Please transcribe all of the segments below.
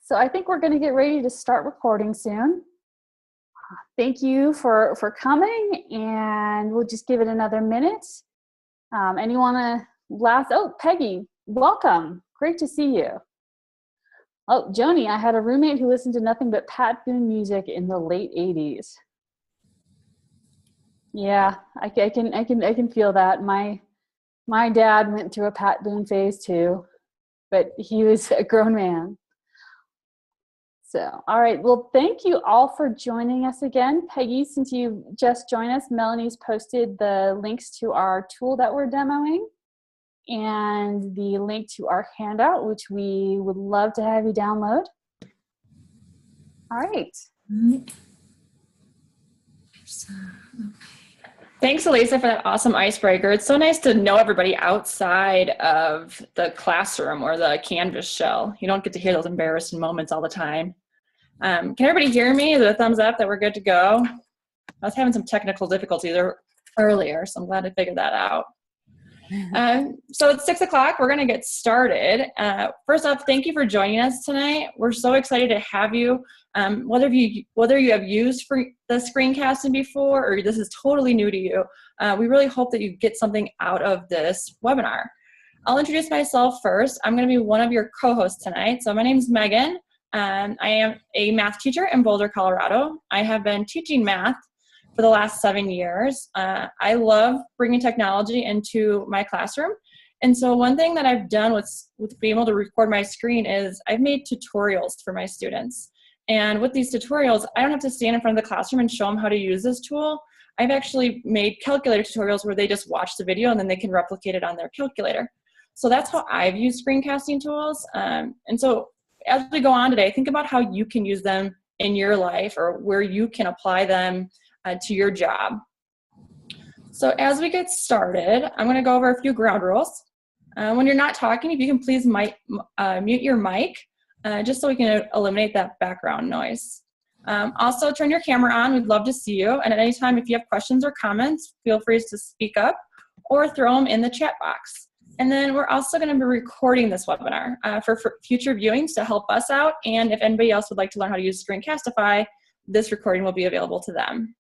So I think we're going to get ready to start recording soon. Thank you for coming, and we'll just give it another minute. Anyone last? Oh, Peggy, welcome. Great to see you. Oh, Joni, I had a roommate who listened to nothing but Pat Boone music in the late '80s. Yeah, I can feel that. My dad went through a Pat Boone phase too, but he was a grown man. So, all right. Well, thank you all for joining us again. Peggy, since you just joined us, Melanie's posted the links to our tool that we're demoing and the link to our handout, which we would love to have you download. All right. Thanks, Elisa, for that awesome icebreaker. It's so nice to know everybody outside of the classroom or the Canvas shell. You don't get to hear those embarrassing moments all the time. Can everybody hear me? Is there a thumbs up that we're good to go? I was having some technical difficulties earlier, so I'm glad I figured that out. So it's 6 o'clock. We're going to get started. First off, thank you for joining us tonight. We're so excited to have you. Whether you have used the screencasting before or this is totally new to you, we really hope that you get something out of this webinar. I'll introduce myself first. I'm going to be one of your co-hosts tonight. So my name is Megan. I am a math teacher in Boulder, Colorado. I have been teaching math for the last 7 years. I love bringing technology into my classroom. And so one thing that I've done with being able to record my screen is I've made tutorials for my students. And with these tutorials, I don't have to stand in front of the classroom and show them how to use this tool. I've actually made calculator tutorials where they just watch the video and then they can replicate it on their calculator. So that's how I've used screencasting tools. And so as we go on today, think about how you can use them in your life or where you can apply them to your job. So as we get started, I'm going to go over a few ground rules. When you're not talking, if you can please mute your mic, just so we can eliminate that background noise. Also, turn your camera on. We'd love to see you. And at any time, if you have questions or comments, feel free to speak up or throw them in the chat box. And then we're also going to be recording this webinar for future viewings to help us out. And if anybody else would like to learn how to use Screencastify, this recording will be available to them.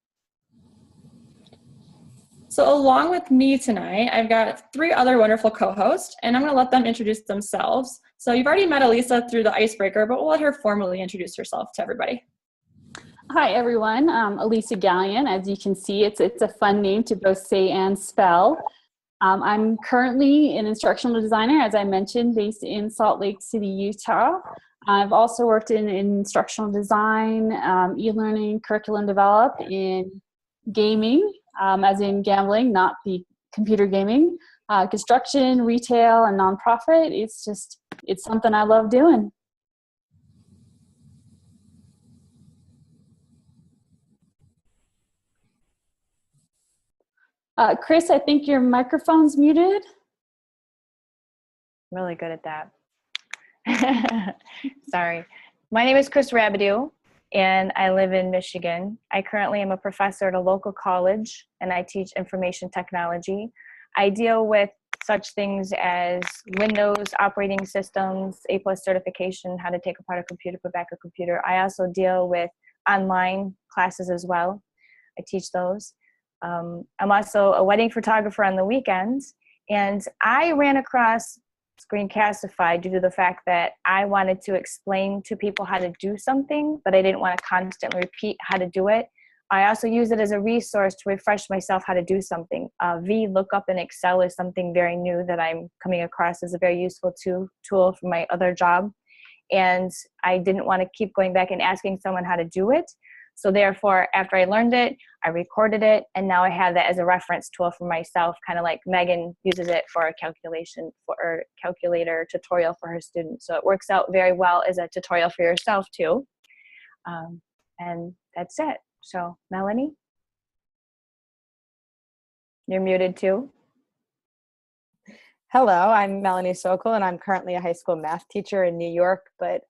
So along with me tonight, I've got 3 other wonderful co-hosts, and I'm going to let them introduce themselves. So you've already met Elisa through the icebreaker, but we'll let her formally introduce herself to everybody. Hi, everyone. Elisa Gallion. As you can see, it's a fun name to both say and spell. I'm currently an instructional designer, as I mentioned, based in Salt Lake City, Utah. I've also worked in instructional design, e-learning, curriculum develop, in gaming, as in gambling, not the computer gaming, construction, retail, and nonprofit. It's something I love doing. Chris, I think your microphone's muted. Really good at that. Sorry. My name is Chris Rabideau, and I live in Michigan. I currently am a professor at a local college, and I teach information technology. I deal with such things as Windows operating systems, A+ certification, how to take apart a computer, put back a computer. I also deal with online classes as well. I teach those. I'm also a wedding photographer on the weekends, and I ran across Screencastify due to the fact that I wanted to explain to people how to do something, but I didn't want to constantly repeat how to do it. I also use it as a resource to refresh myself how to do something. VLOOKUP in Excel is something very new that I'm coming across as a very useful tool for my other job. And I didn't want to keep going back and asking someone how to do it. So therefore, after I learned it, I recorded it, and now I have that as a reference tool for myself, kind of like Megan uses it for a calculator tutorial for her students. So it works out very well as a tutorial for yourself too. And that's it. So Melanie, you're muted too. Hello, I'm Melanie Sokol, and I'm currently a high school math teacher in New York, but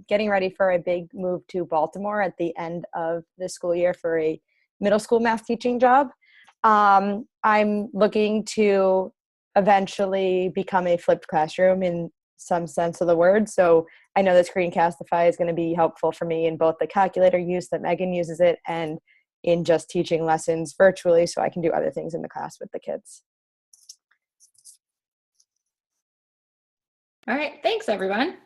getting ready for a big move to Baltimore at the end of the school year for a middle school math teaching job. I'm looking to eventually become a flipped classroom in some sense of the word. So I know that Screencastify is going to be helpful for me in both the calculator use that Megan uses it and in just teaching lessons virtually so I can do other things in the class with the kids. All right, thanks everyone.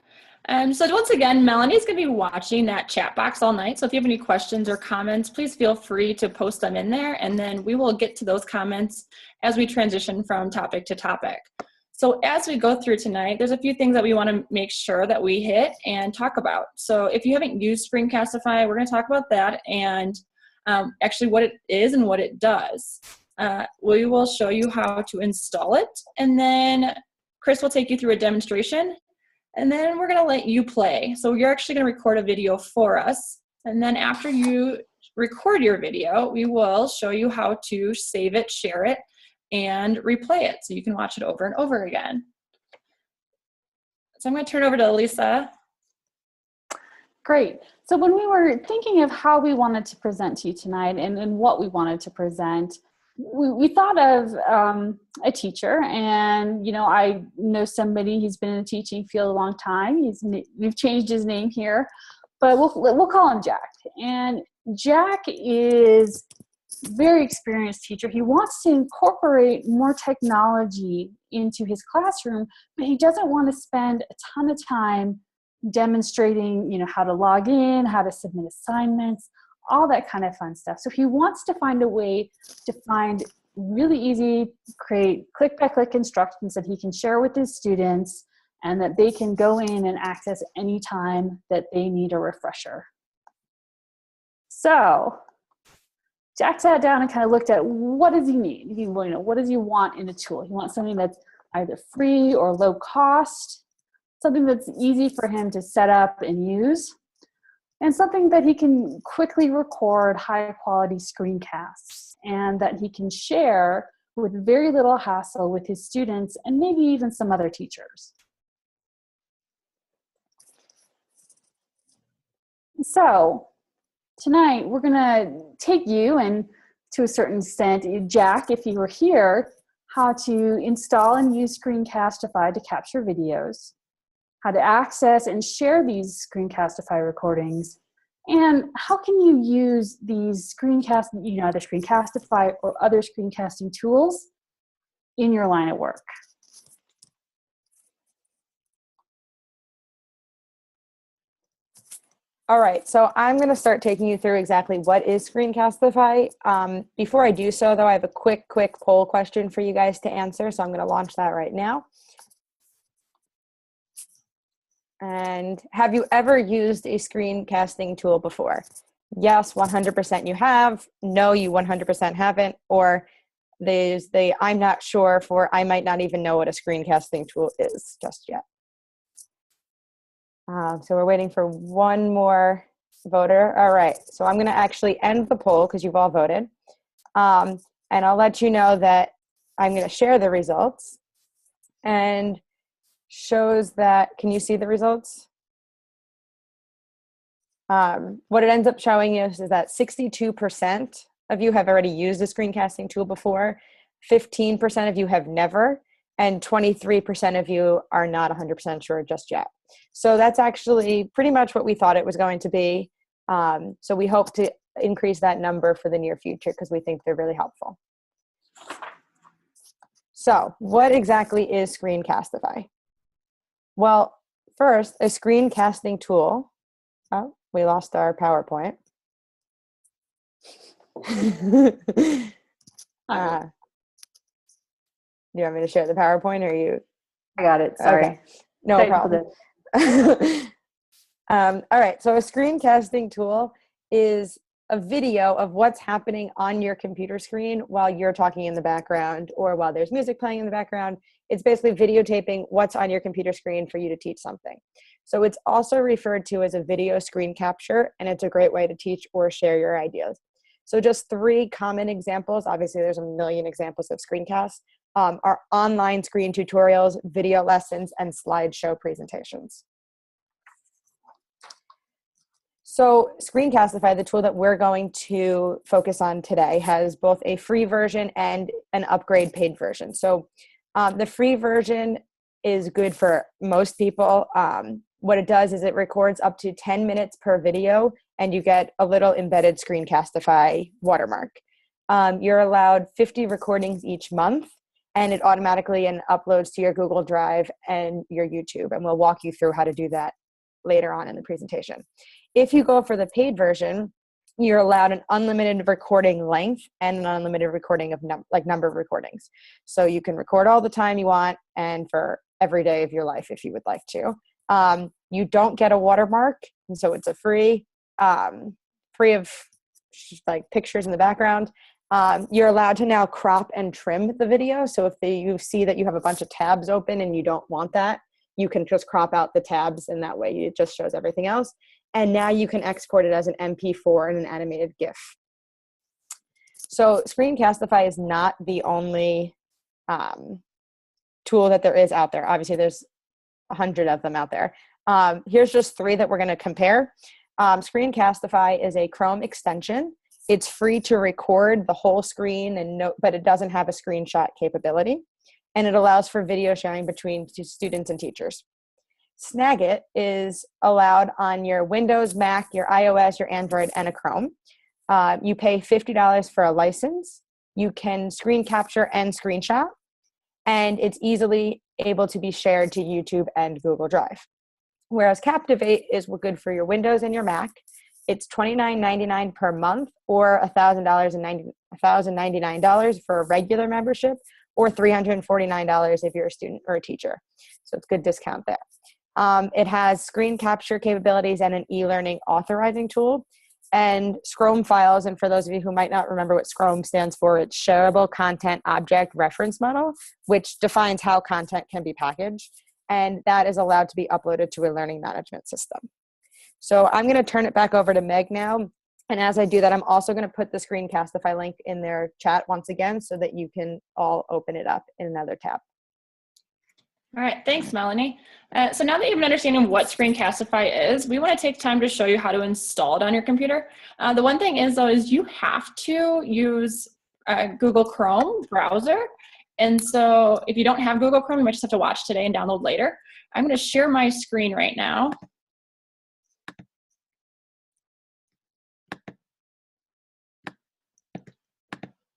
So once again, Melanie's going to be watching that chat box all night. So if you have any questions or comments, please feel free to post them in there, and then we will get to those comments as we transition from topic to topic. So as we go through tonight, there's a few things that we want to make sure that we hit and talk about. So if you haven't used Screencastify, we're going to talk about that and actually what it is and what it does. We will show you how to install it, and then Chris will take you through a demonstration, and then we're going to let you play. So you're actually going to record a video for us, and then after you record your video, we will show you how to save it, share it, and replay it so you can watch it over and over again. So I'm going to turn over to Elisa. Great. So when we were thinking of how we wanted to present to you tonight and what we wanted to present, we thought of a teacher, and I know somebody who's been in the teaching field a long time. We've changed his name here, but we'll call him Jack. And Jack is a very experienced teacher. He wants to incorporate more technology into his classroom, but he doesn't want to spend a ton of time demonstrating, how to log in, how to submit assignments, all that kind of fun stuff. So he wants to find a way to find really easy, create click-by-click instructions that he can share with his students and that they can go in and access anytime that they need a refresher. So Jack sat down and kind of looked at what does he need? What does he want in a tool? He wants something that's either free or low cost, something that's easy for him to set up and use, and something that he can quickly record high quality screencasts and that he can share with very little hassle with his students and maybe even some other teachers. So tonight we're gonna take you, and to a certain extent, Jack, if you were here, how to install and use Screencastify to capture videos, how to access and share these Screencastify recordings, and how can you use these either Screencastify or other screencasting tools in your line of work. All right, so I'm going to start taking you through exactly what is Screencastify. Before I do so, though, I have a quick poll question for you guys to answer, so I'm going to launch that right now. And have you ever used a screencasting tool before? Yes, 100% you have. No, you 100% haven't. Or there's the I'm not sure for I might not even know what a screencasting tool is just yet. So we're waiting for one more voter. All right, so I'm going to actually end the poll because you've all voted. And I'll let you know that I'm going to share the results. And shows that, can you see the results? What it ends up showing you is that 62% of you have already used a screencasting tool before, 15% of you have never, and 23% of you are not 100% sure just yet. So that's actually pretty much what we thought it was going to be. So we hope to increase that number for the near future because we think they're really helpful. So what exactly is Screencastify? Well, first, a screencasting tool. Oh, we lost our PowerPoint. Do you want me to share the PowerPoint or you? I got it, sorry. Okay. No problem. All right, so a screencasting tool is a video of what's happening on your computer screen while you're talking in the background or while there's music playing in the background. It's basically videotaping what's on your computer screen for you to teach something. So it's also referred to as a video screen capture, and it's a great way to teach or share your ideas. So just 3 common examples, obviously there's a million examples of screencasts, are online screen tutorials, video lessons, and slideshow presentations. So Screencastify, the tool that we're going to focus on today, has both a free version and an upgrade paid version. So the free version is good for most people. What it does is it records up to 10 minutes per video, and you get a little embedded Screencastify watermark. You're allowed 50 recordings each month, and it automatically uploads to your Google Drive and your YouTube, and we'll walk you through how to do that later on in the presentation. If you go for the paid version, you're allowed an unlimited recording length and an unlimited recording of number of recordings. So you can record all the time you want and for every day of your life if you would like to. You don't get a watermark, and so it's a free of like pictures in the background. You're allowed to now crop and trim the video. So if you see that you have a bunch of tabs open and you don't want that, you can just crop out the tabs, and that way it just shows everything else. And now you can export it as an MP4 and an animated GIF. So Screencastify is not the only tool that there is out there. Obviously, there's 100 of them out there. Here's just 3 that we're going to compare. Screencastify is a Chrome extension. It's free to record the whole screen, but it doesn't have a screenshot capability. And it allows for video sharing between students and teachers. Snagit is allowed on your Windows, Mac, your iOS, your Android, and a Chrome. You pay $50 for a license. You can screen capture and screenshot, and it's easily able to be shared to YouTube and Google Drive. Whereas Captivate is good for your Windows and your Mac. It's $29.99 per month, or $1,099 for a regular membership, or $349 if you're a student or a teacher. So it's a good discount there. It has screen capture capabilities and an e-learning authorizing tool, and Scrom files. And for those of you who might not remember what Scrom stands for, it's Shareable Content Object Reference Model, which defines how content can be packaged. And that is allowed to be uploaded to a learning management system. So I'm going to turn it back over to Meg now. And as I do that, I'm also going to put the Screencastify link in their chat once again so that you can all open it up in another tab. All right, thanks, Melanie. So now that you have an understanding of what Screencastify is, we want to take time to show you how to install it on your computer. The one thing is, though, is you have to use Google Chrome browser. And so if you don't have Google Chrome, you might just have to watch today and download later. I'm going to share my screen right now.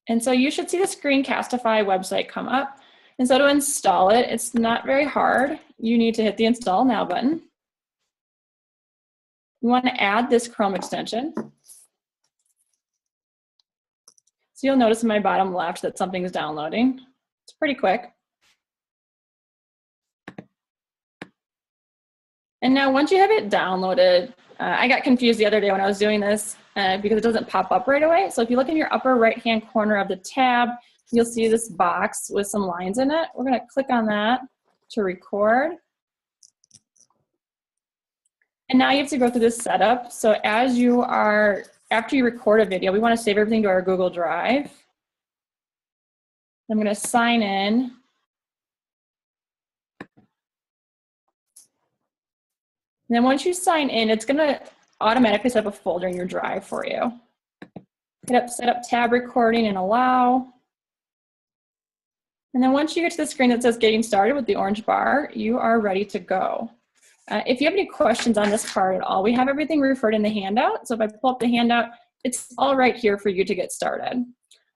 And so you should see the Screencastify website come up. And so to install it, it's not very hard. You need to hit the Install Now button. You want to add this Chrome extension. So you'll notice in my bottom left that something's downloading. It's pretty quick. And now once you have it downloaded, I got confused the other day when I was doing this because it doesn't pop up right away. So if you look in your upper right-hand corner of the tab, you'll see this box with some lines in it. We're going to click on that to record. And now you have to go through this setup. So after you record a video, we want to save everything to our Google Drive. I'm going to sign in. And then once you sign in, it's going to automatically set up a folder in your drive for you. Set up tab recording and allow. And then once you get to the screen that says getting started with the orange bar, you are ready to go. If you have any questions on this part at all, we have everything referred in the handout. So if I pull up the handout, it's all right here for you to get started.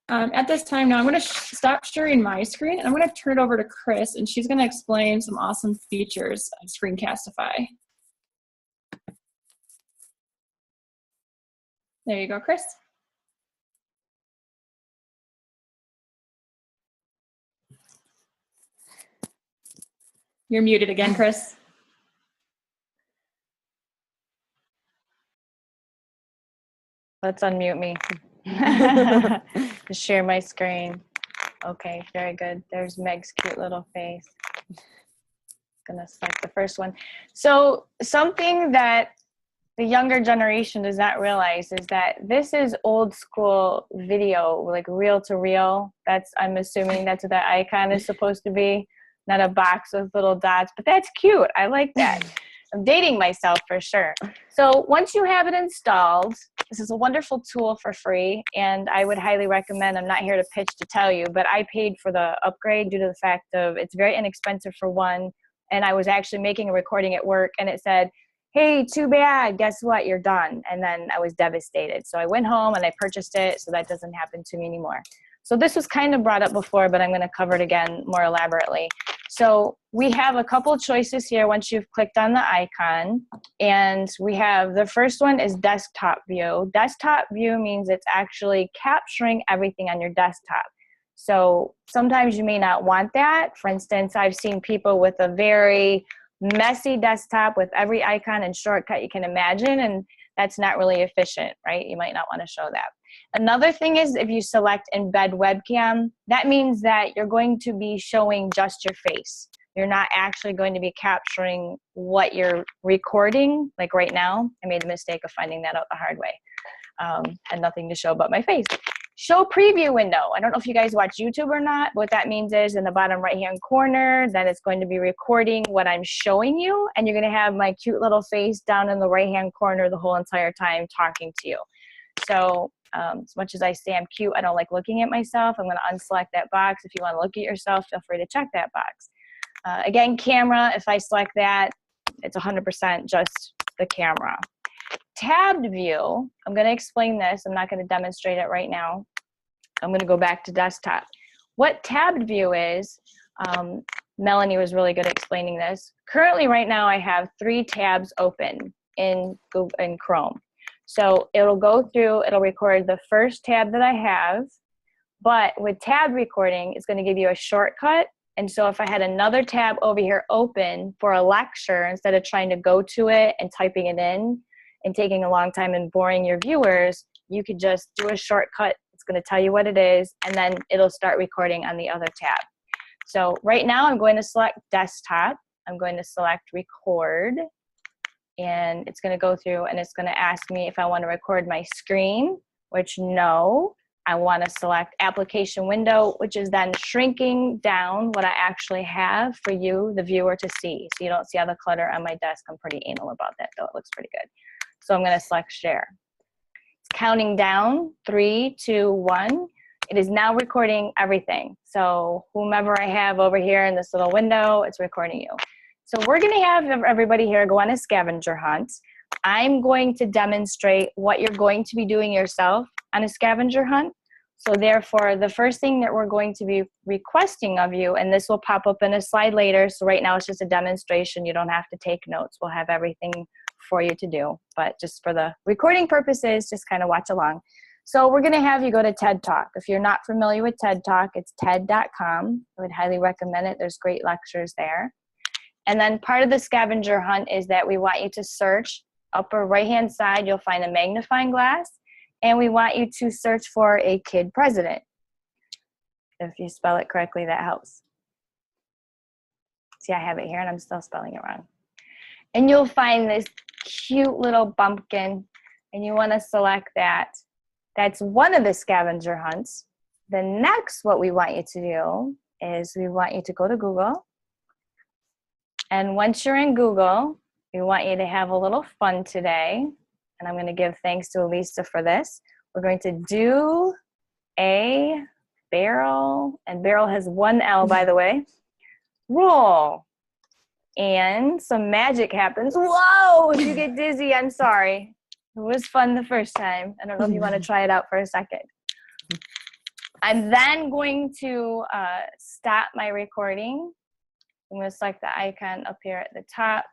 At this time now, I'm going to stop sharing my screen, and I'm going to turn it over to Chris, and she's going to explain some awesome features of Screencastify. There you go, Chris. You're muted again, Chris. Let's unmute me. Just share my screen. Okay, very good. There's Meg's cute little face. Gonna select the first one. So something that the younger generation does not realize is that this is old school video, like reel to reel. I'm assuming that's what that icon is supposed to be, not a box with little dots, but that's cute. I like that. I'm dating myself for sure. So once you have it installed, this is a wonderful tool for free, and I would highly recommend. I'm not here to pitch to tell you, but I paid for the upgrade due to the fact of it's very inexpensive for one. and I was actually making a recording at work, and it said, hey, too bad, guess what, you're done. And then I was devastated. So I went home and I purchased it so that doesn't happen to me anymore. So this was kind of brought up before, but I'm going to cover it again more elaborately. So we have a couple of choices here once you've clicked on the icon. And we have, the first one is desktop view. Desktop view means it's actually capturing everything on your desktop. So sometimes you may not want that. For instance, I've seen people with a very messy desktop with every icon and shortcut you can imagine, and that's not really efficient, right? You might not want to show that. Another thing is if you select embed webcam, that means that you're going to be showing just your face. You're not actually going to be capturing what you're recording. Like right now, I made the mistake of finding that out the hard way. Had nothing to show but my face. Show preview window. I don't know if you guys watch YouTube or not, but what that means is in the bottom right-hand corner that it's going to be recording what I'm showing you, and you're going to have my cute little face down in the right-hand corner the whole entire time talking to you. So as much as I say I'm cute, I don't like looking at myself. I'm going to unselect that box. If you want to look at yourself, feel free to check that box. Again, camera, if I select that, it's 100% just the camera. Tabbed view, I'm going to explain this. I'm not going to demonstrate it right now. I'm going to go back to desktop. What tabbed view is, Melanie was really good at explaining this. Currently right now I have 3 tabs open in Google, in Chrome. So it'll go through, it'll record the first tab that I have, but with tab recording, it's going to give you a shortcut. And so if I had another tab over here open for a lecture, instead of trying to go to it and typing it in and taking a long time and boring your viewers, you could just do a shortcut. It's going to tell you what it is, and then it'll start recording on the other tab. So right now I'm going to select desktop. I'm going to select record, and it's going to go through and it's going to ask me if I want to record my screen, which no. I want to select application window, which is then shrinking down what I actually have for you, the viewer, to see. So you don't see all the clutter on my desk. I'm pretty anal about that, though. It looks pretty good. So I'm going to select share. It's counting down, 3, 2, 1. It is now recording everything. So whomever I have over here in this little window, it's recording you. So we're going to have everybody here go on a scavenger hunt. I'm going to demonstrate what you're going to be doing yourself on a scavenger hunt. So therefore, the first thing that we're going to be requesting of you, and this will pop up in a slide later, so right now it's just a demonstration. You don't have to take notes. We'll have everything for you to do. But just for the recording purposes, just kind of watch along. So we're going to have you go to TED Talk. If you're not familiar with TED Talk, it's TED.com. I would highly recommend it. There's great lectures there. And then part of the scavenger hunt is that we want you to search. Upper right-hand side, you'll find a magnifying glass. And we want you to search for a kid president. If you spell it correctly, that helps. See, I have it here and I'm still spelling it wrong. And you'll find this cute little bumpkin, and you want to select that. That's one of the scavenger hunts. The next, what we want you to do is we want you to go to Google. And once you're in Google, we want you to have a little fun today. And I'm going to give thanks to Elisa for this. We're going to do a barrel, and barrel has 1 L, by the way, roll. And some magic happens. Whoa, if you get dizzy, I'm sorry. It was fun the first time. I don't know if you want to try it out for a second. I'm then going to stop my recording. I'm going to select the icon up here at the top,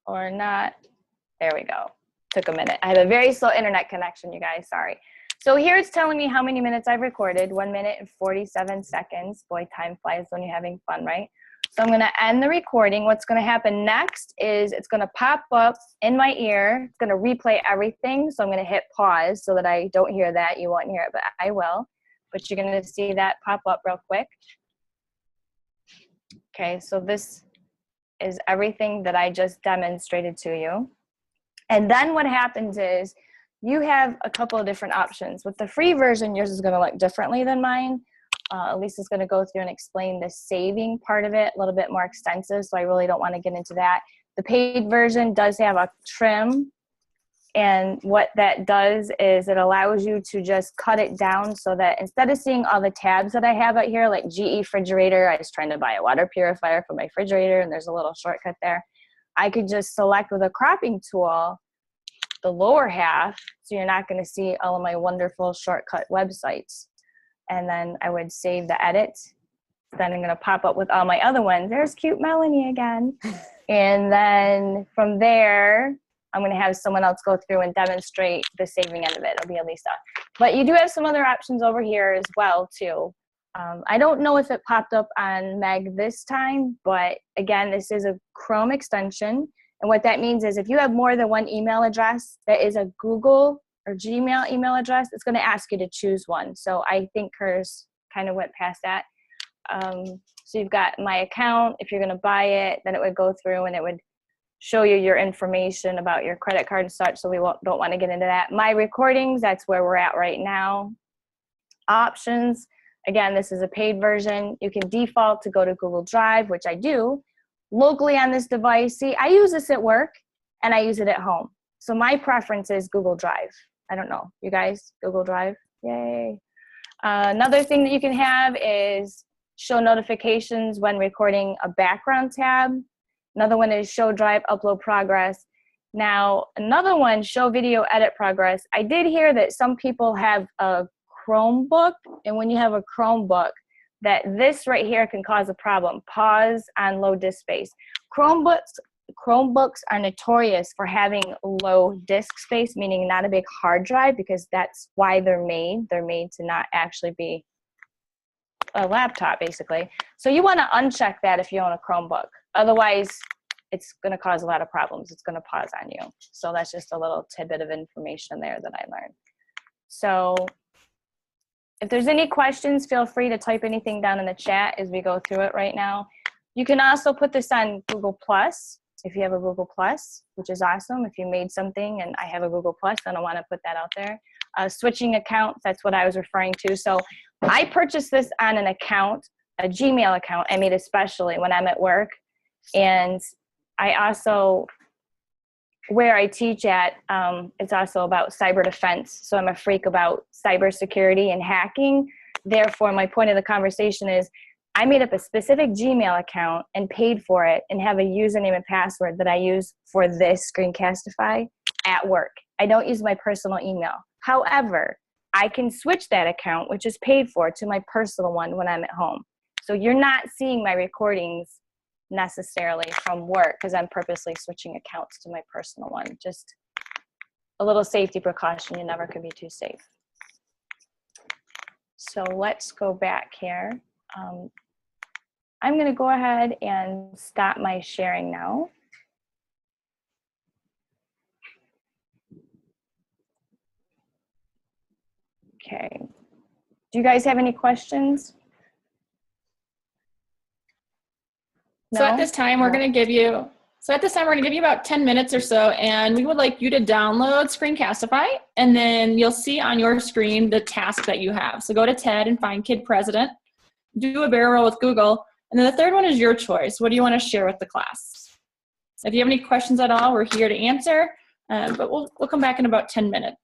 or not. There we go. Took a minute. I have a very slow internet connection, you guys. Sorry. So here it's telling me how many minutes I've recorded. 1 minute and 47 seconds. Boy, time flies when you're having fun, right? So I'm going to end the recording. What's going to happen next is it's going to pop up in my ear. It's going to replay everything. So I'm going to hit pause so that I don't hear that. You won't hear it, but I will. But you're going to see that pop up real quick. Okay, so this is everything that I just demonstrated to you. And then what happens is you have a couple of different options. With the free version, yours is going to look differently than mine. Elisa's going to go through and explain the saving part of it a little bit more extensive, so I really don't want to get into that. The paid version does have a trim And what that does is it allows you to just cut it down so that instead of seeing all the tabs that I have out here, like GE refrigerator, I was trying to buy a water purifier for my refrigerator and there's a little shortcut there. I could just select with a cropping tool the lower half, so you're not going to see all of my wonderful shortcut websites. And then I would save the edit. Then I'm going to pop up with all my other ones. There's cute Melanie again. And then from there, I'm going to have someone else go through and demonstrate the saving end of it. It'll be Elisa. But you do have some other options over here as well, too. I don't know if it popped up on Meg this time, but again, this is a Chrome extension. And what that means is if you have more than one email address that is a Google or Gmail email address, it's going to ask you to choose one. So I think hers kind of went past that. So you've got my account. If you're going to buy it, then it would go through and it would show you your information about your credit card and such. So we don't want to get into that. My recordings, that's where we're at right now. Options. Again, this is a paid version. You can default to go to Google Drive, which I do, locally on this device. See, I use this at work and I use it at home. So my preference is Google Drive. I don't know. You guys, Google Drive? Yay. Another thing that you can have is show notifications when recording a background tab. Another one is show drive upload progress. Now, another one, show video edit progress. I did hear that some people have a Chromebook, and when you have a Chromebook, that this right here can cause a problem. Pause on low disk space. Chromebooks are notorious for having low disk space, meaning not a big hard drive, because that's why they're made. They're made to not actually be a laptop, basically. So you want to uncheck that if you own a Chromebook. Otherwise, it's going to cause a lot of problems. It's going to pause on you. So that's just a little tidbit of information there that I learned. So if there's any questions, feel free to type anything down in the chat as we go through it right now. You can also put this on Google Plus if you have a Google Plus, which is awesome. If you made something and I have a Google Plus, then I want to put that out there. Switching accounts, that's what I was referring to. So I purchased this on an account, a Gmail account I made especially when I'm at work. And I also, where I teach at, it's also about cyber defense. So I'm a freak about cybersecurity and hacking. Therefore, my point of the conversation is I made up a specific Gmail account and paid for it and have a username and password that I use for this Screencastify at work. I don't use my personal email. However, I can switch that account, which is paid for, to my personal one when I'm at home. So you're not seeing my recordings necessarily from work because I'm purposely switching accounts to my personal one. Just a little safety precaution. You never can be too safe. So let's go back here. I'm going to go ahead and stop my sharing now. Okay. Do you guys have any questions? So at this time, we're going to give you about 10 minutes or so, and we would like you to download Screencastify, and then you'll see on your screen the task that you have. So go to TED and find Kid President, do a barrel roll with Google, and then the third one is your choice. What do you want to share with the class? If you have any questions at all, we're here to answer, but we'll come back in about 10 minutes.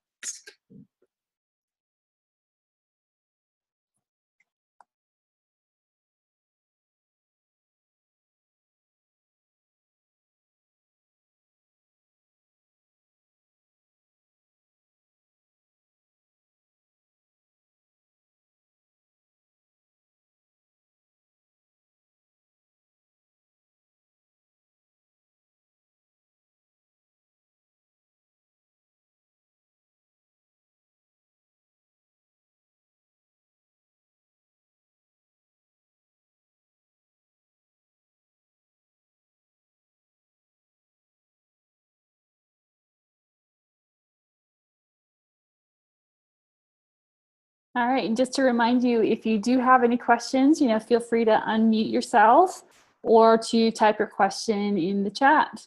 All right, and just to remind you, if you do have any questions, feel free to unmute yourself or to type your question in the chat.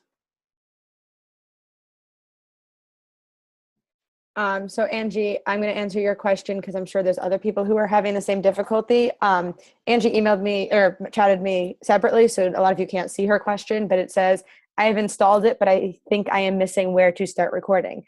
So Angie, I'm going to answer your question because I'm sure there's other people who are having the same difficulty. Angie emailed me or chatted me separately, so a lot of you can't see her question, but it says, I have installed it, but I think I am missing where to start recording.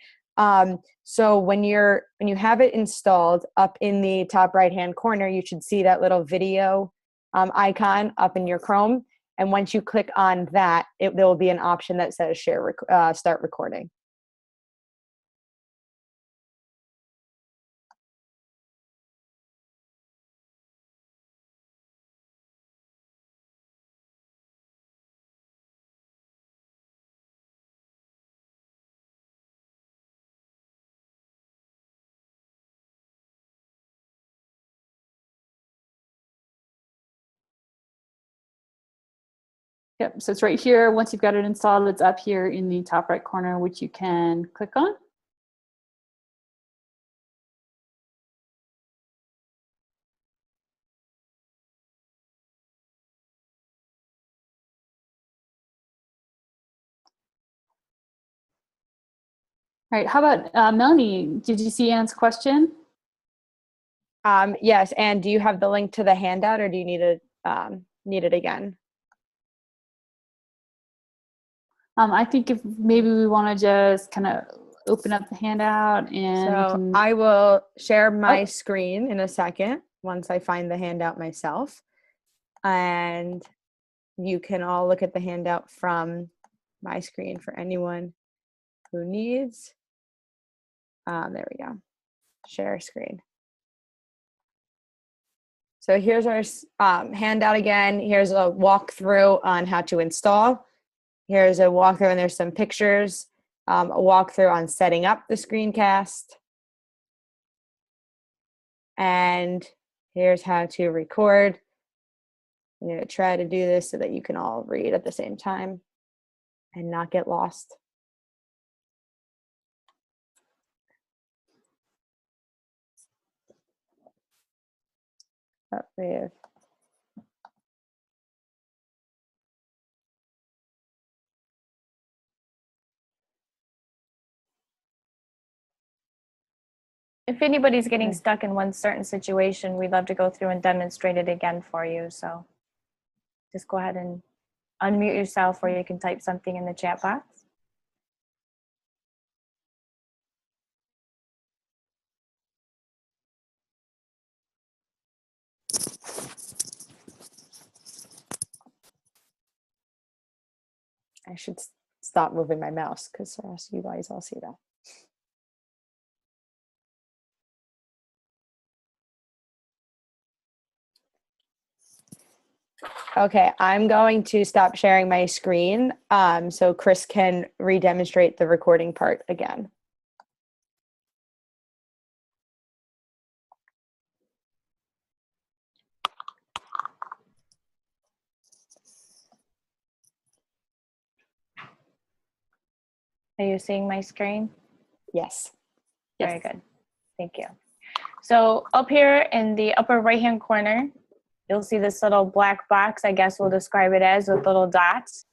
So when you have it installed, up in the top right hand corner, you should see that little video icon up in your Chrome. And once you click on that, there will be an option that says start recording. Yep, so it's right here. Once you've got it installed, it's up here in the top right corner, which you can click on. All right, how about Melanie? Did you see Anne's question? Yes, and do you have the link to the handout, or do you need it again? I think if maybe we want to just kind of open up the handout and So I will share my screen in a second once I find the handout myself. And you can all look at the handout from my screen for anyone who needs. There we go. Share screen. So here's our handout again. Here's a walkthrough on how to install. Here's a walkthrough, and there's some pictures. A walkthrough on setting up the screencast. And here's how to record. I'm going to try to do this so that you can all read at the same time and not get lost. Oh, we have If anybody's getting stuck in one certain situation, we'd love to go through and demonstrate it again for you. So just go ahead and unmute yourself, or you can type something in the chat box. I should stop moving my mouse because you guys all see that. Okay, I'm going to stop sharing my screen so Chris can re-demonstrate the recording part again. Are you seeing my screen? Yes. Very good. Thank you. So up here in the upper right-hand corner, you'll see this little black box, I guess we'll describe it as, with little dots.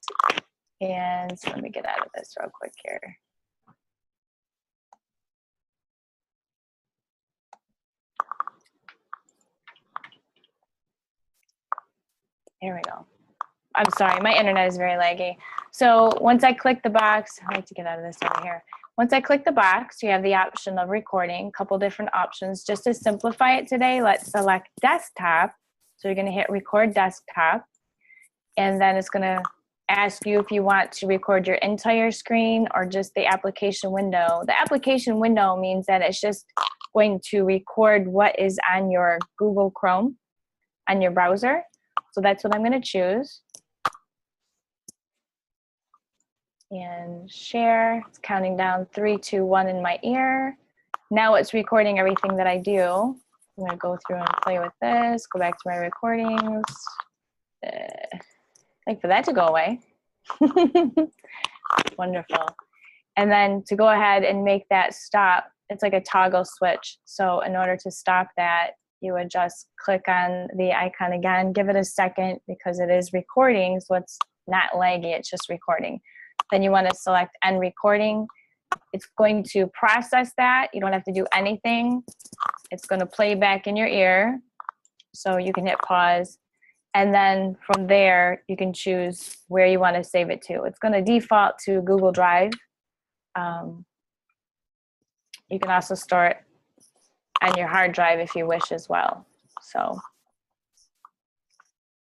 And so let me get out of this real quick here. There we go. I'm sorry, my internet is very laggy. So once I click the box, I like to get out of this over here. Once I click the box, you have the option of recording, a couple different options. Just to simplify it today, let's select desktop. So you're going to hit record desktop, and then it's going to ask you if you want to record your entire screen or just the application window. The application window means that it's just going to record what is on your Google Chrome on your browser. So that's what I'm going to choose. And share. It's counting down 3, 2, 1 in my ear. Now it's recording everything that I do. I'm going to go through and play with this, go back to my recordings. Like for that to go away. Wonderful. And then to go ahead and make that stop, it's like a toggle switch. So in order to stop that, you would just click on the icon again, give it a second because it is recording, so it's not laggy, it's just recording. Then you want to select end recording. It's going to process that. You don't have to do anything. It's going to play back in your ear. So you can hit pause. And then from there, you can choose where you want to save it to. It's going to default to Google Drive. You can also store it on your hard drive if you wish as well. So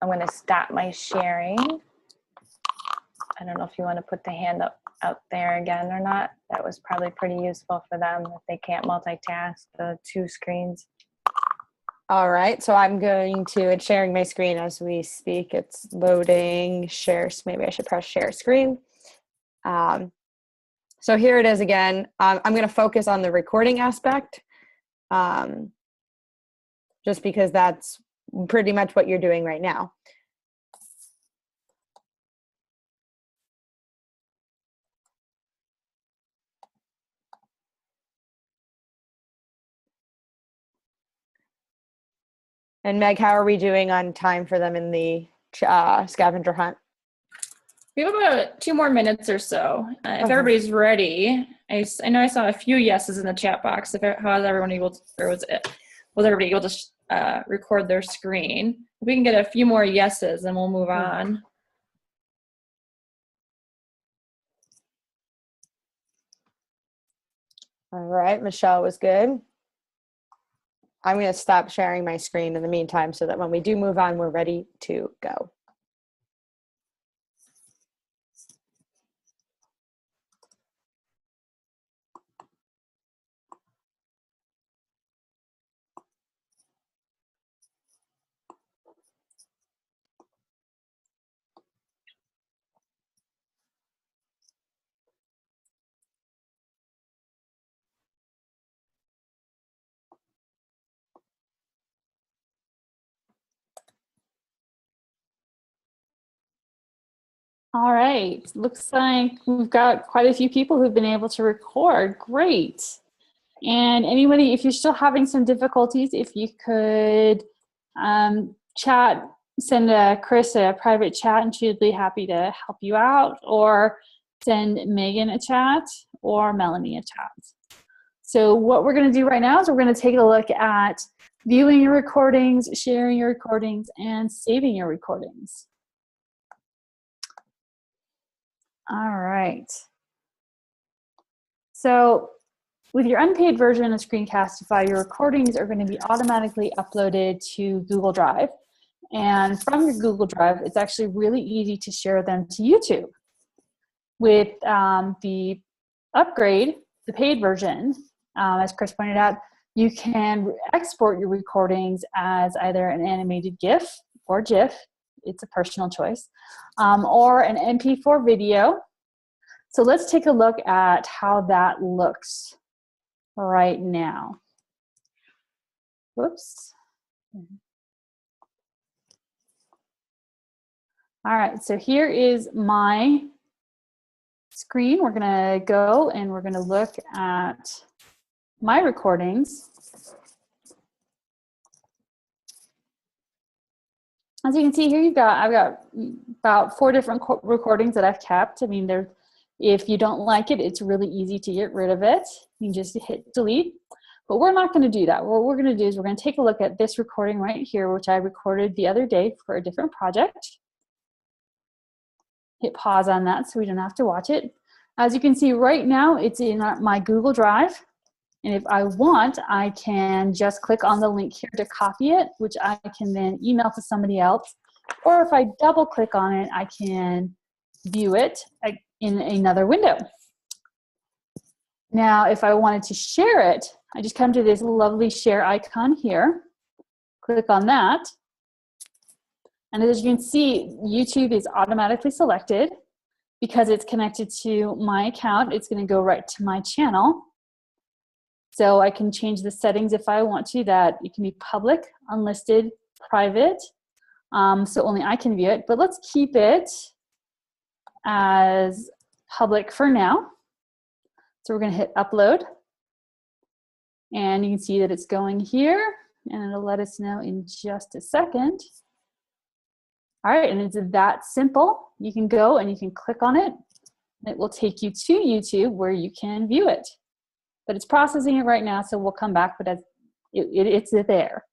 I'm going to stop my sharing. I don't know if you want to put the hand up out there again or not. That was probably pretty useful for them if they can't multitask the two screens. All right, so I'm going to, it's sharing my screen as we speak. It's loading, share, maybe I should press share screen. So here it is again. I'm going to focus on the recording aspect, just because that's pretty much what you're doing right now. And Meg, how are we doing on time for them in the scavenger hunt? We have about 2 more minutes or so. If everybody's ready, I know I saw a few yeses in the chat box. How is everyone able to, or was everybody able to record their screen? If we can get a few more yeses, then we'll move on. All right, Michelle was good. I'm going to stop sharing my screen in the meantime so that when we do move on, we're ready to go. All right, looks like we've got quite a few people who've been able to record. Great. And anybody, if you're still having some difficulties, if you could chat, send Chris a private chat and she'd be happy to help you out, or send Megan a chat or Melanie a chat. So what we're going to do right now is we're going to take a look at viewing your recordings, sharing your recordings, and saving your recordings. All right. So with your unpaid version of Screencastify, your recordings are going to be automatically uploaded to Google Drive. And from your Google Drive, it's actually really easy to share them to YouTube. With the upgrade, the paid version, as Chris pointed out, you can export your recordings as either an animated GIF or GIF. It's a personal choice, or an MP4 video. So let's take a look at how that looks right now. Whoops. All right, so here is my screen. We're gonna go and we're gonna look at my recordings. As you can see here, I've got about 4 different recordings that I've kept. I mean, if you don't like it, it's really easy to get rid of it. You can just hit delete. But we're not going to do that. What we're going to do is we're going to take a look at this recording right here, which I recorded the other day for a different project. Hit pause on that so we don't have to watch it. As you can see right now, it's in my Google Drive. And if I want, I can just click on the link here to copy it, which I can then email to somebody else. Or if I double click on it, I can view it in another window. Now, if I wanted to share it, I just come to this lovely share icon here, click on that. And as you can see, YouTube is automatically selected. Because it's connected to my account, it's going to go right to my channel. So I can change the settings if I want to, that it can be public, unlisted, private, so only I can view it. But let's keep it as public for now. So we're going to hit upload. And you can see that it's going here, and it'll let us know in just a second. All right, and it's that simple. You can go and you can click on it. It will take you to YouTube where you can view it. But it's processing it right now, so we'll come back, but it's there.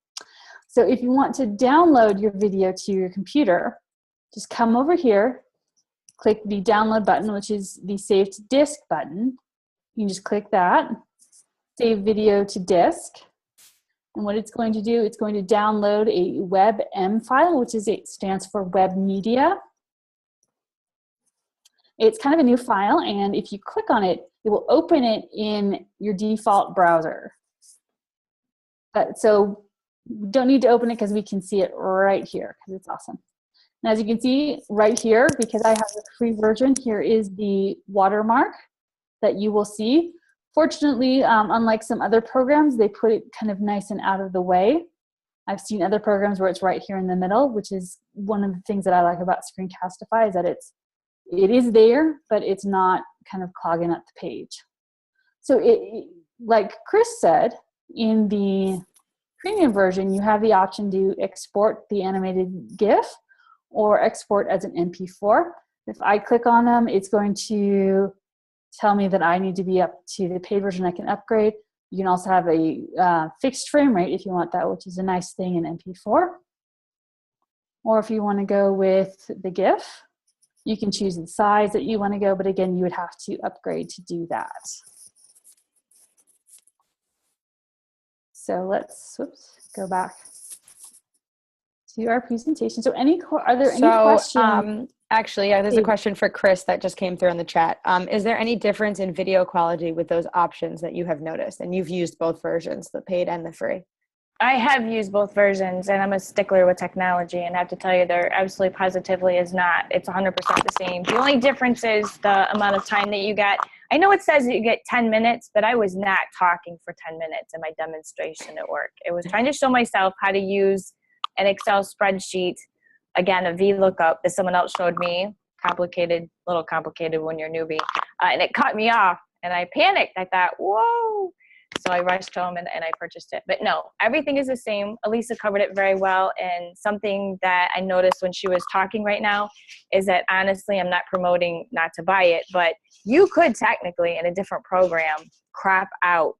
So if you want to download your video to your computer, just come over here, click the download button, which is the save to disk button. You can just click that, save video to disk. And what it's going to do, it's going to download a WebM file, which stands for web media. It's kind of a new file, and if you click on it, it will open it in your default browser. So we don't need to open it because we can see it right here because it's awesome. And as you can see right here, because I have the free version, here is the watermark that you will see. Fortunately, unlike some other programs, they put it kind of nice and out of the way. I've seen other programs where it's right here in the middle, which is one of the things that I like about Screencastify, is that it is there, but it's not kind of clogging up the page. So like Chris said, in the premium version, you have the option to export the animated GIF or export as an MP4. If I click on them, it's going to tell me that I need to be up to the paid version I can upgrade. You can also have a fixed frame rate if you want that, which is a nice thing in MP4. Or if you want to go with the GIF, you can choose the size that you want to go, but again, you would have to upgrade to do that. So let's go back to our presentation. So are there any questions? Actually, there's a question for Chris that just came through in the chat. Is there any difference in video quality with those options that you have noticed? And you've used both versions, the paid and the free. I have used both versions, and I'm a stickler with technology, and I have to tell you, there absolutely positively is not. It's 100% the same. The only difference is the amount of time that you get. I know it says that you get 10 minutes, but I was not talking for 10 minutes in my demonstration at work. It was trying to show myself how to use an Excel spreadsheet, again, a VLOOKUP that someone else showed me, complicated, a little complicated when you're a newbie, and it cut me off, and I panicked. I thought, whoa. So I rushed home and I purchased it. But no, everything is the same. Elisa covered it very well. And something that I noticed when she was talking right now is that honestly, I'm not promoting not to buy it, but you could technically in a different program crop out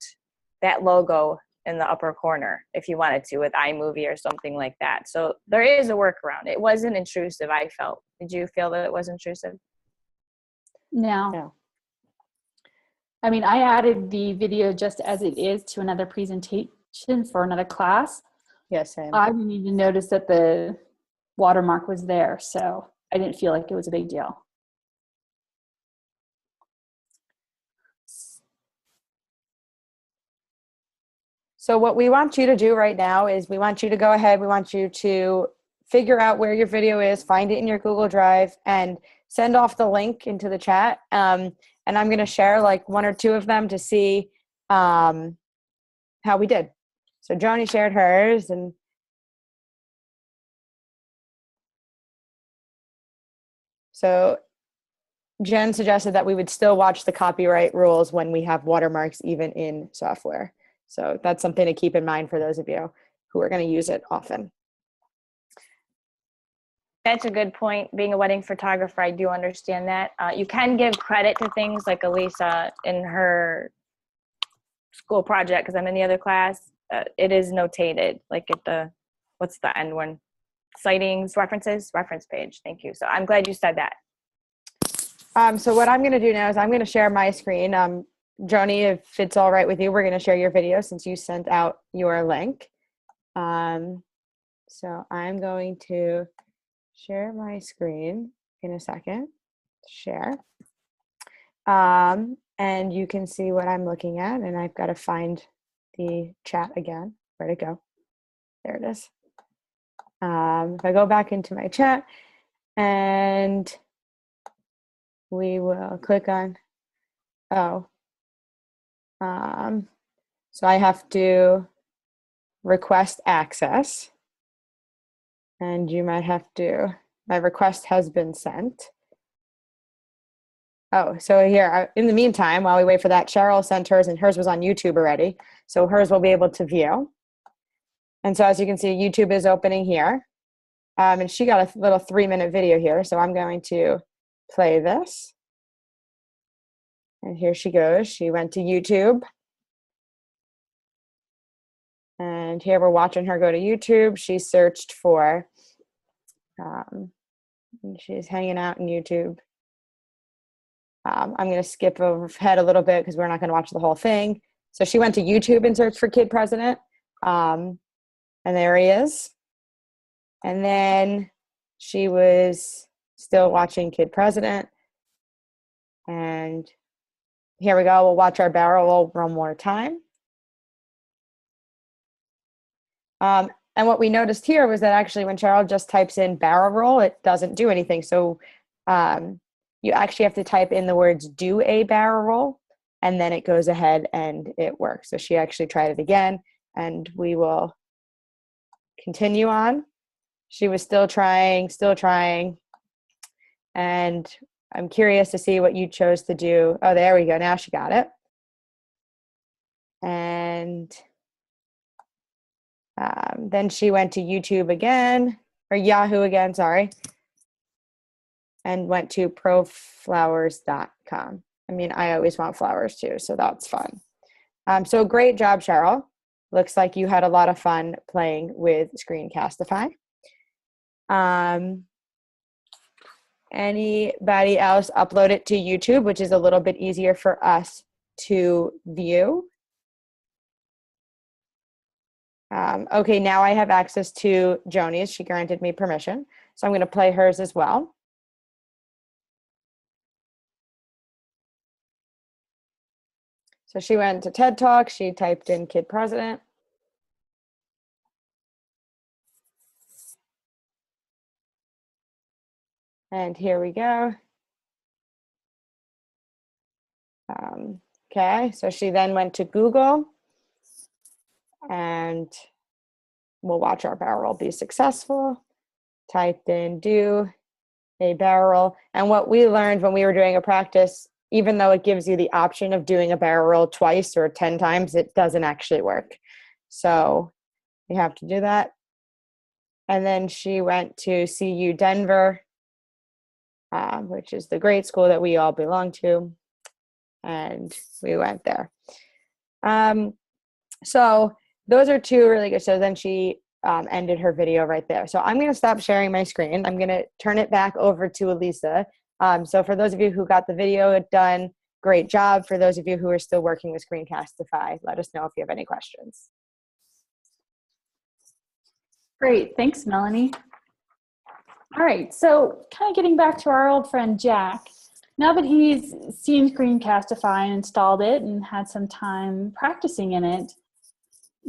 that logo in the upper corner if you wanted to with iMovie or something like that. So there is a workaround. It wasn't intrusive, I felt. Did you feel that it was intrusive? No. I mean, I added the video just as it is to another presentation for another class. Yes, same. I didn't even notice that the watermark was there, so I didn't feel like it was a big deal. So what we want you to do right now is we want you to go ahead. We want you to figure out where your video is, find it in your Google Drive, and send off the link into the chat. And I'm going to share like one or two of them to see how we did. So Joni shared hers, and so Jen suggested that we would still watch the copyright rules when we have watermarks even in software. So that's something to keep in mind for those of you who are going to use it often. That's a good point. Being a wedding photographer, I do understand that. You can give credit to things like Elisa in her school project, because I'm in the other class. It is notated, like at the, what's the end one? Sightings, references, reference page. Thank you. So I'm glad you said that. So what I'm going to do now is I'm going to share my screen. Joni, if it's all right with you, we're going to share your video since you sent out your link. So I'm going to share my screen in a second. Share. And you can see what I'm looking at, and I've got to find the chat again. Where'd it go? There it is. If I go back into my chat, and we will click on, so I have to request access, and you might have to, my request has been sent. Oh, so here, in the meantime, while we wait for that, Cheryl sent hers, and hers was on YouTube already. So hers will be able to view. And so as you can see, YouTube is opening here. And she got a little 3-minute video here. So I'm going to play this. And here she goes. She went to YouTube. And here we're watching her go to YouTube. She searched for, she's hanging out in YouTube. I'm going to skip ahead a little bit because we're not going to watch the whole thing. So she went to YouTube and searched for Kid President. And there he is. And then she was still watching Kid President. And here we go. We'll watch our barrel roll one more time. And what we noticed here was that actually when Cheryl just types in barrel roll, it doesn't do anything. So you actually have to type in the words do a barrel roll, and then it goes ahead and it works. So she actually tried it again, and we will continue on. She was still trying. And I'm curious to see what you chose to do. Oh, there we go. Now she got it. And then she went to YouTube again, or Yahoo again, sorry, and went to proflowers.com. I mean, I always want flowers too, so that's fun. So great job, Cheryl. Looks like you had a lot of fun playing with Screencastify. Anybody else upload it to YouTube, which is a little bit easier for us to view? Okay, now I have access to Joni's. She granted me permission. So I'm going to play hers as well. So she went to TED Talk. She typed in Kid President. And here we go. Okay, so she then went to Google. And we'll watch our barrel roll be successful. Typed in do a barrel. And what we learned when we were doing a practice, even though it gives you the option of doing a barrel roll twice or 10 times, it doesn't actually work. So you have to do that. And then she went to CU Denver, which is the great school that we all belong to. And we went there. So those are two really good shows. Then she ended her video right there. So I'm going to stop sharing my screen. I'm going to turn it back over to Elisa. So for those of you who got the video done, great job. For those of you who are still working with Screencastify, let us know if you have any questions. Great, thanks, Melanie. All right, so kind of getting back to our old friend Jack. Now that he's seen Screencastify and installed it and had some time practicing in it,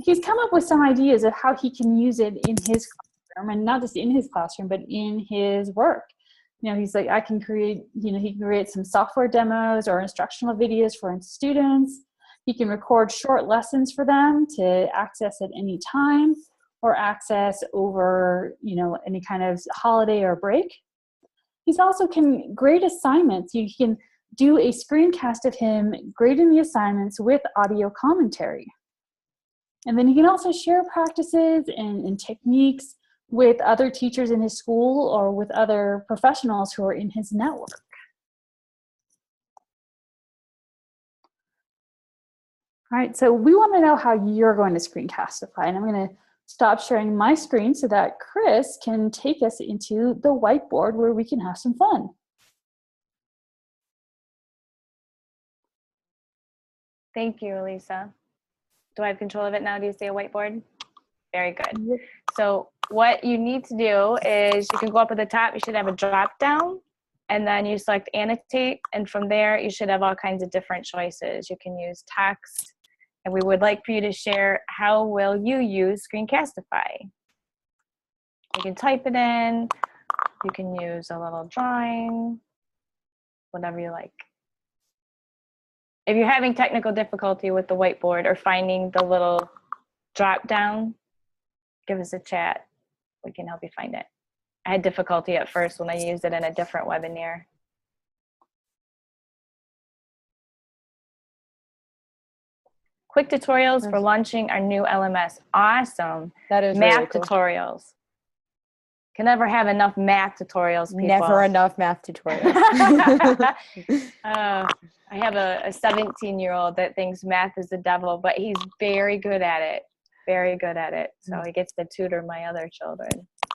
he's come up with some ideas of how he can use it in his classroom, and not just in his classroom, but in his work. You know, he's like, I can create, you know, he can create some software demos or instructional videos for his students. He can record short lessons for them to access at any time or access over, you know, any kind of holiday or break. He's also can grade assignments. You can do a screencast of him grading the assignments with audio commentary. And then he can also share practices and techniques with other teachers in his school or with other professionals who are in his network. All right, so we want to know how you're going to Screencastify, and I'm going to stop sharing my screen so that Chris can take us into the whiteboard where we can have some fun. Thank you, Elisa. Do I have control of it now? Do you see a whiteboard? Very good. So what you need to do is you can go up at the top. You should have a drop down, and then you select annotate. And from there, you should have all kinds of different choices. You can use text. And we would like for you to share how will you use Screencastify. You can type it in. You can use a little drawing, whatever you like. If you're having technical difficulty with the whiteboard or finding the little drop down, give us a chat. We can help you find it. I had difficulty at first when I used it in a different webinar. Quick tutorials for launching our new LMS. Awesome. That is math really cool. tutorials. Can never have enough math tutorials, people. Never enough math tutorials. I have a 17-year-old that thinks math is the devil, but he's very good at it. very good at it. So he gets to tutor my other children.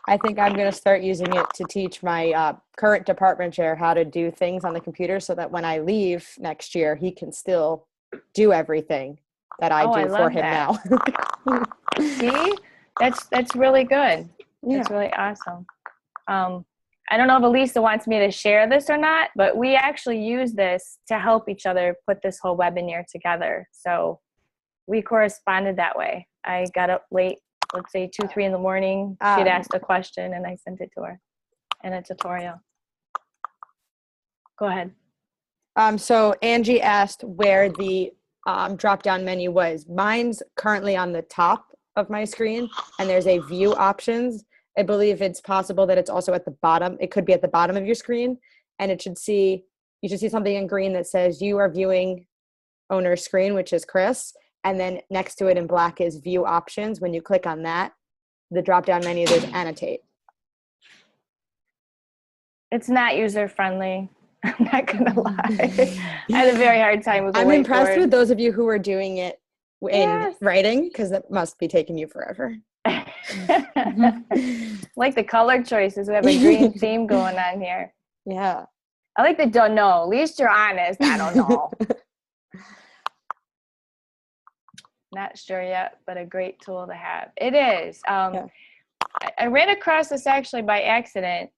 I think I'm going to start using it to teach my current department chair how to do things on the computer so that when I leave next year, he can still do everything that I do for him now. See, that's really good. Yeah. That's really awesome. I don't know if Elisa wants me to share this or not, but we actually use this to help each other put this whole webinar together. So we corresponded that way. I got up late, let's say 2, 3 in the morning. She'd asked a question and I sent it to her in a tutorial. Go ahead. So Angie asked where the drop-down menu was. Mine's currently on the top of my screen, and there's a view options. I believe it's possible that it's also at the bottom. It could be at the bottom of your screen, and you should see something in green that says you are viewing owner's screen, which is Chris, and then next to it in black is view options. When you click on that, the drop-down menu, there's annotate. It's not user-friendly. I'm not gonna lie. I had a very hard time with the I'm impressed whiteboard. with those of you who are doing it in writing, because it must be taking you forever. Like the color choices. We have a green theme going on here. Yeah. I like the don't know. At least you're honest. I don't know. Not sure yet, but a great tool to have. It is. I ran across this actually by accident.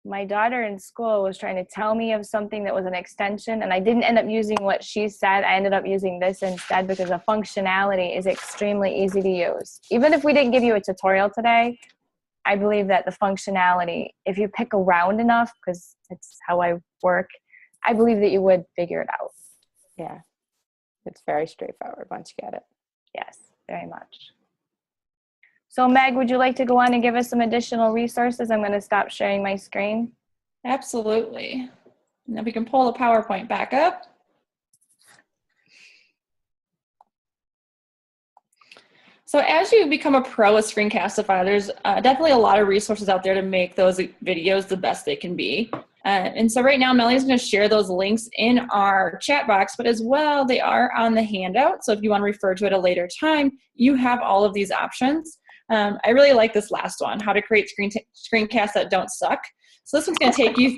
My daughter in school was trying to tell me of something that was an extension, and I didn't end up using what she said. I ended up using this instead because the functionality is extremely easy to use. Even if we didn't give you a tutorial today, I believe that the functionality, if you pick around enough, because it's how I work, I believe that you would figure it out. Yeah. It's very straightforward once you get it. Yes, very much. So Meg, would you like to go on and give us some additional resources? I'm going to stop sharing my screen. Absolutely. And then we can pull the PowerPoint back up. So as you become a pro with Screencastify, there's definitely a lot of resources out there to make those videos the best they can be. And so right now, Melanie's going to share those links in our chat box, but as well, they are on the handout. So if you want to refer to it at a later time, you have all of these options. I really like this last one, how to create screencasts that don't suck. So this one's going to take you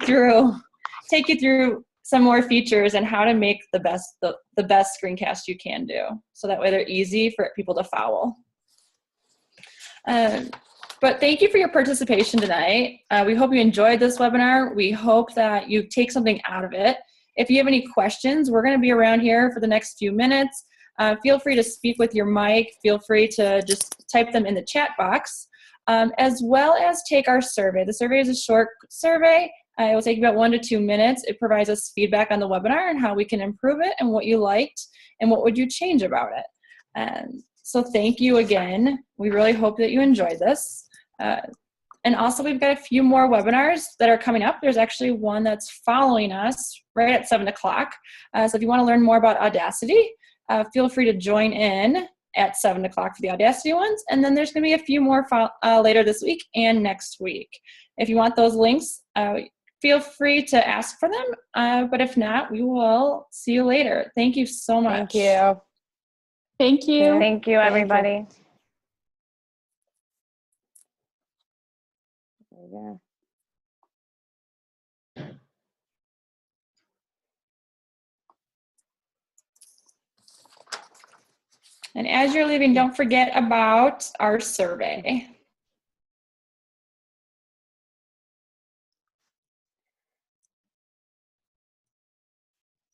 through some more features and how to make the best screencast you can do. So that way they're easy for people to follow. But thank you for your participation tonight. We hope you enjoyed this webinar. We hope that you take something out of it. If you have any questions, we're going to be around here for the next few minutes. Feel free to speak with your mic. Feel free to just type them in the chat box, as well as take our survey. The survey is a short survey. It will take about 1 to 2 minutes. It provides us feedback on the webinar and how we can improve it and what you liked and what would you change about it. So thank you again. We really hope that you enjoyed this. And also we've got a few more webinars that are coming up. There's actually one that's following us right at 7 o'clock. So if you want to learn more about Audacity, feel free to join in at 7 o'clock for the Audacity ones. And then there's going to be a few more later this week and next week. If you want those links, feel free to ask for them. But if not, we will see you later. Thank you so much. Thank you. Thank you. Thank you, everybody. Yeah. And as you're leaving, don't forget about our survey.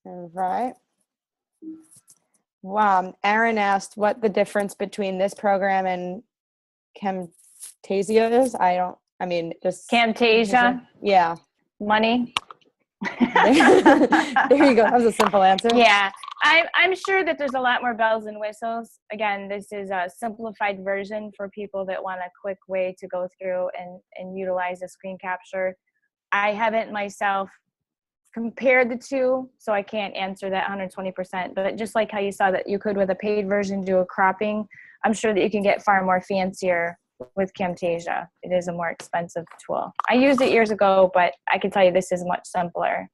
All right. Wow. Aaron asked what the difference between this program and Camtasia is. Just Camtasia. Yeah. Money. There you go. That was a simple answer. Yeah. I'm sure that there's a lot more bells and whistles. Again, this is a simplified version for people that want a quick way to go through and utilize the screen capture. I haven't myself compared the two, so I can't answer that 120%. But just like how you saw that you could with a paid version do a cropping, I'm sure that you can get far more fancier with Camtasia. It is a more expensive tool. I used it years ago, but I can tell you this is much simpler.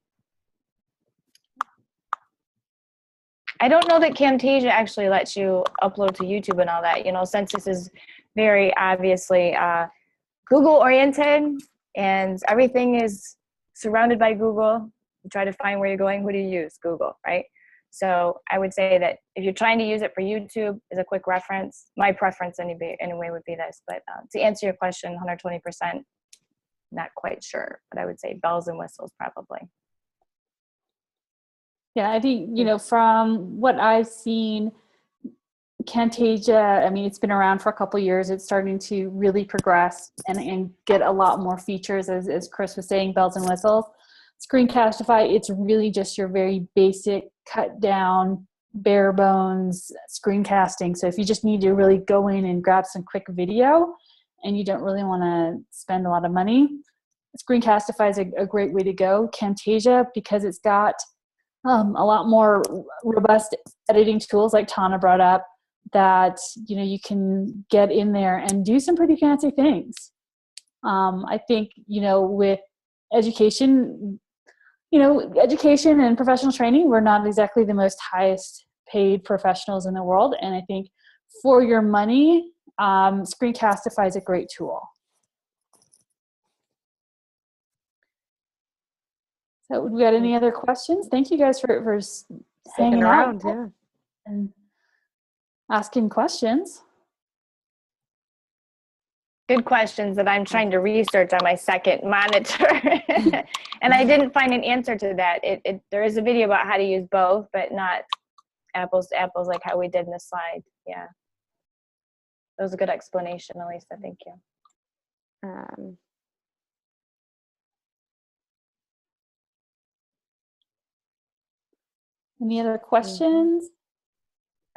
I don't know that Camtasia actually lets you upload to YouTube and all that, you know, since this is very obviously Google oriented and everything is surrounded by Google. You try to find where you're going, who do you use? Google, right? So I would say that if you're trying to use it for YouTube as a quick reference, my preference anyway would be this. But to answer your question, 120%, not quite sure, but I would say bells and whistles probably. Yeah, I think, you know, from what I've seen, Camtasia, I mean, it's been around for a couple of years. It's starting to really progress and get a lot more features, as Chris was saying, bells and whistles. Screencastify, it's really just your very basic, cut down, bare bones screencasting. So if you just need to really go in and grab some quick video and you don't really want to spend a lot of money, Screencastify is a great way to go. Camtasia, because it's got a lot more robust editing tools like Tana brought up, that, you know, you can get in there and do some pretty fancy things. I think, you know, with education, you know, education and professional training, we're not exactly the most highest paid professionals in the world. And I think for your money, Screencastify is a great tool. So we got any other questions? Thank you guys for hanging around, out yeah, and asking questions. Good questions that I'm trying to research on my second monitor. And I didn't find an answer to that. There is a video about how to use both, but not apples to apples like how we did in the slide. Yeah. That was a good explanation, Elisa. Thank you. Any other questions?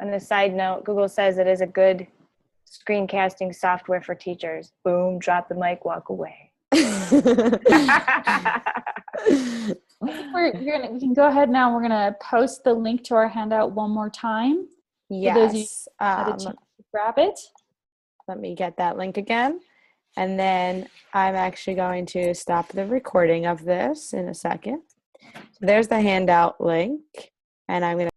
On a side note, Google says it is a good screencasting software for teachers. Boom, drop the mic, walk away. We can go ahead now. We're going to post the link to our handout one more time. Yes. For those of you who had a chance to grab it. Let me get that link again. And then I'm actually going to stop the recording of this in a second. So there's the handout link. And I'm going to